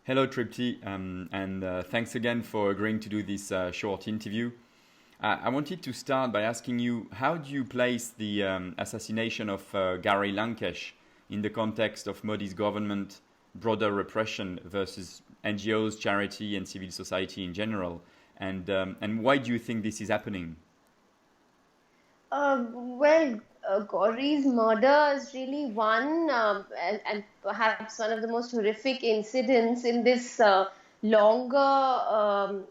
Hello, Tripti, and thanks again for agreeing to do this short interview. I wanted to start by asking you, how do you place the assassination of Gauri Lankesh in the context of Modi's government, broader repression versus NGOs, charity, and civil society in general? And why do you think this is happening? Gauri's murder is really one and perhaps one of the most horrific incidents in this longer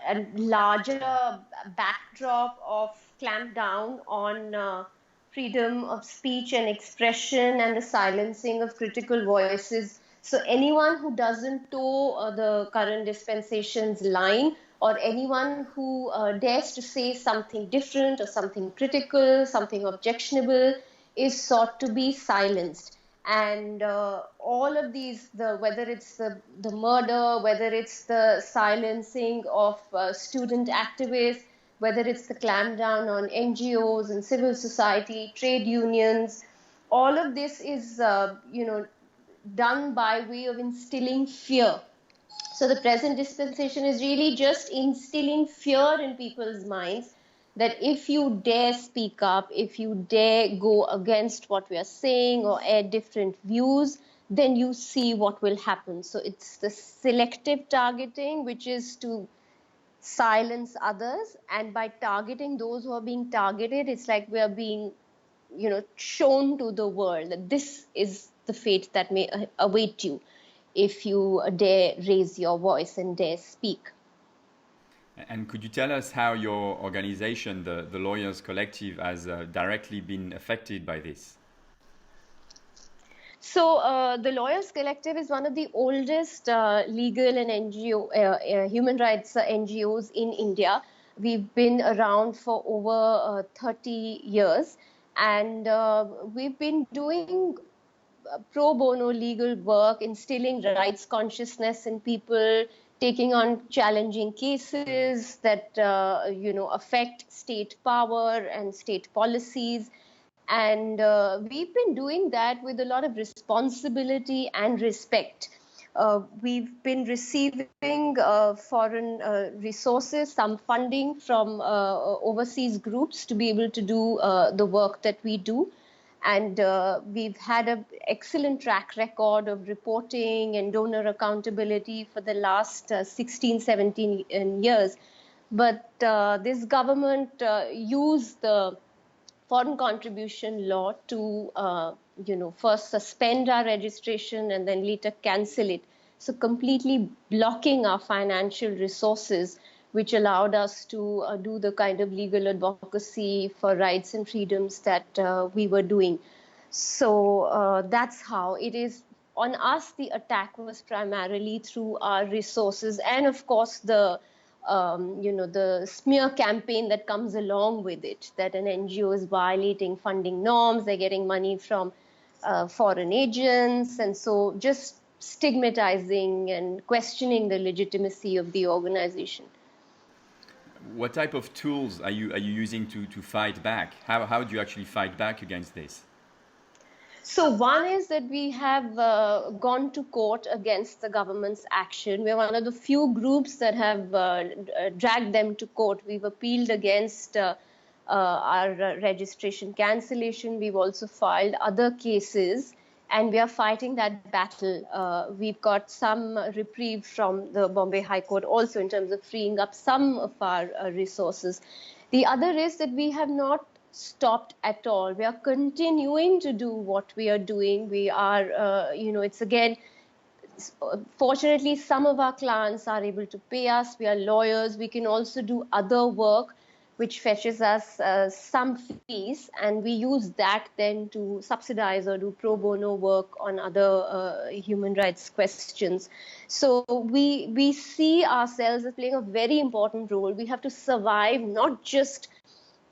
and larger backdrop of clampdown on freedom of speech and expression and the silencing of critical voices. So anyone who doesn't toe the current dispensation's line, or anyone who dares to say something different or something critical, something objectionable, is sought to be silenced. And all of these, whether it's the murder, whether it's the silencing of student activists, whether it's the clampdown on NGOs and civil society, trade unions, all of this is, done by way of instilling fear. So the present dispensation is really just instilling fear in people's minds that if you dare speak up, if you dare go against what we are saying or air different views, then you see what will happen. So it's the selective targeting, which is to silence others. And by targeting those who are being targeted, it's like we are being, shown to the world that this is the fate that may await you if you dare raise your voice and dare speak. And could you tell us how your organization, the Lawyers Collective, has directly been affected by this? So the Lawyers Collective is one of the oldest legal and human rights NGOs in India. We've been around for over 30 years, and we've been doing pro bono legal work, instilling rights consciousness in people, taking on challenging cases that affect state power and state policies. And we've been doing that with a lot of responsibility and respect. We've been receiving foreign resources, some funding from overseas groups to be able to do the work that we do. And we've had an excellent track record of reporting and donor accountability for the last 16, 17 years. But this government used the foreign contribution law to, first suspend our registration and then later cancel it. So completely blocking our financial resources, which allowed us to do the kind of legal advocacy for rights and freedoms that we were doing. So that's how it is. On us, the attack was primarily through our resources and, of course, the smear campaign that comes along with it, that an NGO is violating funding norms, they're getting money from foreign agents, and so just stigmatizing and questioning the legitimacy of the organization. What type of tools are you using to fight back? How do you actually fight back against this? So one is that we have gone to court against the government's action. We're one of the few groups that have dragged them to court. We've appealed against our registration cancellation. We've also filed other cases, and we are fighting that battle. We've got some reprieve from the Bombay High Court also in terms of freeing up some of our resources. The other is that we have not stopped at all. We are continuing to do what we are doing. We are, it's again, fortunately, some of our clients are able to pay us. We are lawyers. We can also do other work, which fetches us some fees, and we use that then to subsidize or do pro bono work on other human rights questions. So we see ourselves as playing a very important role. We have to survive, not just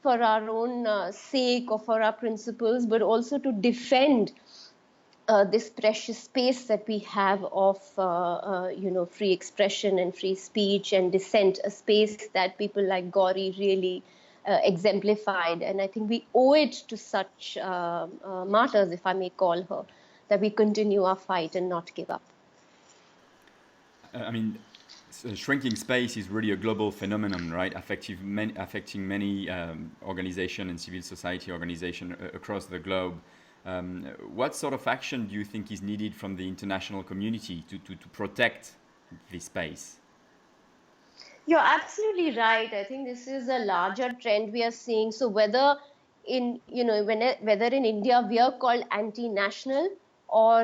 for our own sake or for our principles, but also to defend this precious space that we have of, free expression and free speech and dissent, a space that people like Gauri really exemplified. And I think we owe it to such martyrs, if I may call her, that we continue our fight and not give up. I mean, shrinking space is really a global phenomenon, right? Affecting many organizations and civil society organizations across the globe. What sort of action do you think is needed from the international community to protect this space? You're absolutely right. I think this is a larger trend we are seeing. So whether in whether in India we are called anti-national, or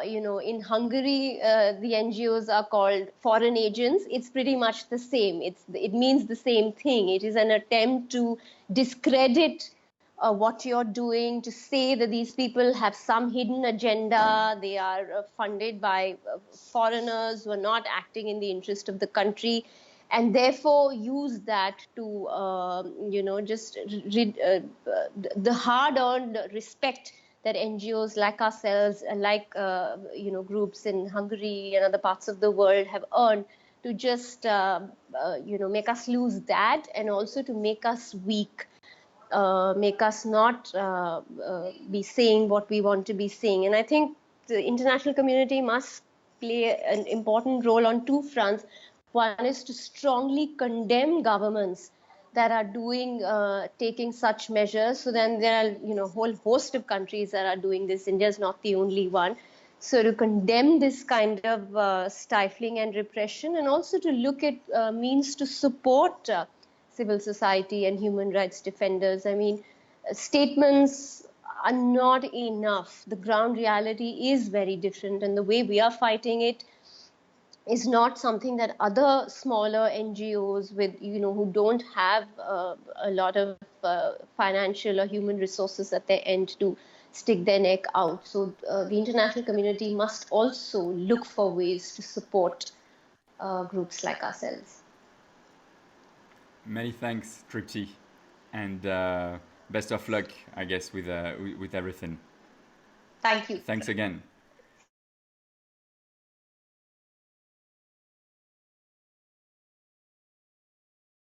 in Hungary the NGOs are called foreign agents, it's pretty much the same. It means the same thing. It is an attempt to discredit what you're doing, to say that these people have some hidden agenda, they are funded by foreigners who are not acting in the interest of the country, and therefore use that to, just the hard-earned respect that NGOs like ourselves, groups in Hungary and other parts of the world have earned, to just, make us lose that, and also to make us weak. Make us not be saying what we want to be saying. And I think the international community must play an important role on two fronts. One is to strongly condemn governments that are taking such measures. So then there are, a whole host of countries that are doing this. India is not the only one. So to condemn this kind of stifling and repression, and also to look at means to support civil society and human rights defenders. I mean, statements are not enough. The ground reality is very different, and the way we are fighting it is not something that other smaller NGOs who don't have a lot of financial or human resources at their end to stick their neck out. So the international community must also look for ways to support groups like ourselves. Many thanks, Tripti, and best of luck, I guess, with everything. Thank you. Thanks again.